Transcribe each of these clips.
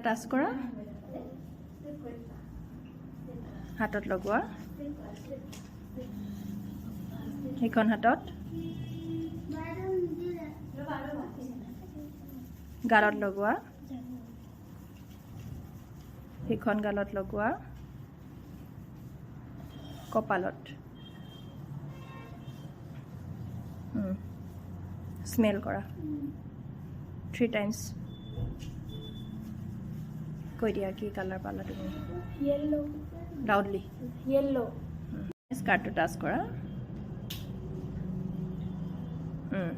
touch কৰা হাতত লগোৱা এইখন হাতত গালত লগোৱা এইখন গালত লগোৱা কপালত স্মেল কৰা 3 টাইমছ কৈ দিয়া কি কালাৰ পালা তুমি येलो লাউডলি येलो স্কাৰ্টটো টাচ কৰা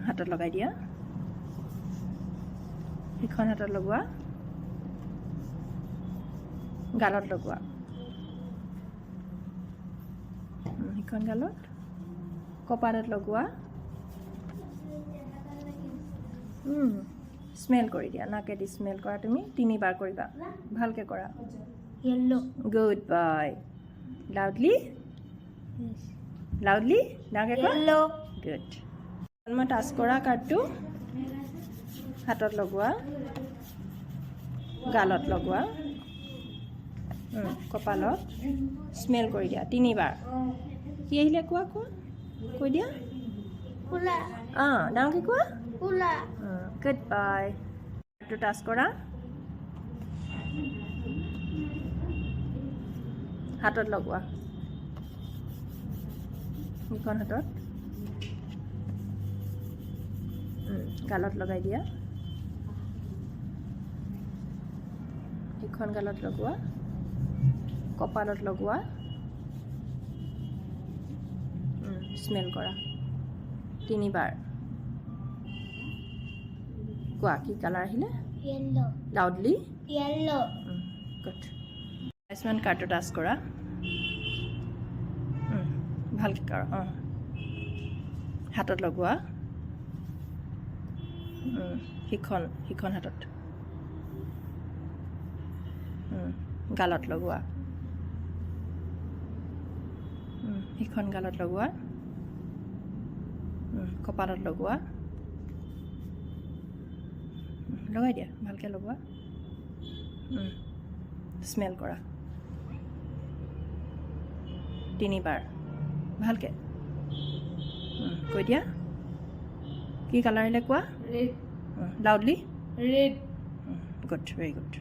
হাতত লগাই দিয়া এইখন হাতত লগোৱা গালত লগোৱা এইখন গালত কপালত লগোৱা স্মেল কৰি দিয়া নাকেদি স্মেল কৰা তুমি 3 বাৰ কৰিবা ভালকে কৰা येलो গুড বাই লাউডলি ডাঙৰকে কোৱা येलो গুড মই টাচ কৰা কাৰ্ডটো হাতত লগোৱা গালত লগোৱা কপালত স্মেল কৰি দিয়া 3 বাৰ কি আহিলে কোৱা কৈ দিয়া पुला ডাঙৰকে কোৱা पुला গুড বাই কাৰ্ডটো টাচ কৰা হাতত লগোৱা এইখন হাতত গালত লগাই দিয়া এইখন গালত লগোৱা কপালত লগোৱা স্মেল কৰা 3 বাৰ কোৱা কি কালাৰ আহিলে yellow loudly yellow good Ayushman কাৰ্ডটো টাচ কৰা ভালকৈ কৰা হাতত লগোৱা সিখন হাতত গালত লগোৱা সিখন গালত লগোৱা কপালত লগোৱা লগাই দিয়া ভালকৈ লগোৱা স্মেল কৰা 3 বাৰ ভালকৈ কৈ দিয়া কি কালাৰ আহিলে কোৱা red loudly red good very good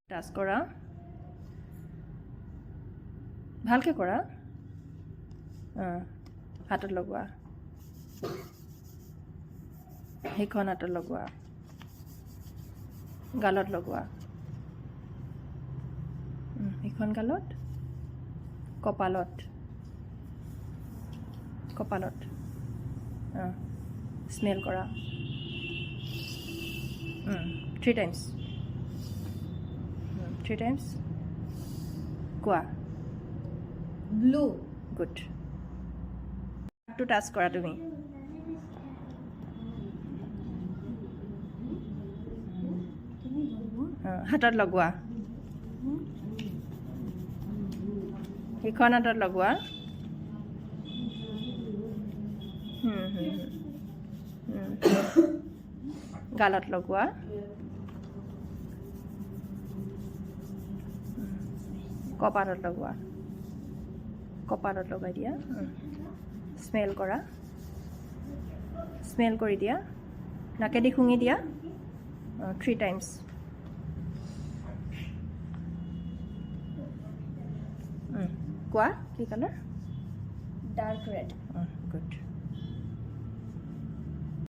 touch কৰা ভালকৈ কৰা হাতত লগোৱা সেইখন হাতত লগোৱা গালত লগোৱা সেইখন গালত কপালত স্মেল কৰা 3 টাইমছ কোৱা ब्लू গুড টো টাচ কৰা তুমি হাতত লগোৱা সেইখন হাতত লগোৱা গালত লগোৱা কপালত লগাই দিয়া স্মেল কৰি দিয়া নাকেদি শুঙি দিয়া 3 টাইমছ কোৱা কি কালাৰ डार्क रेड গুড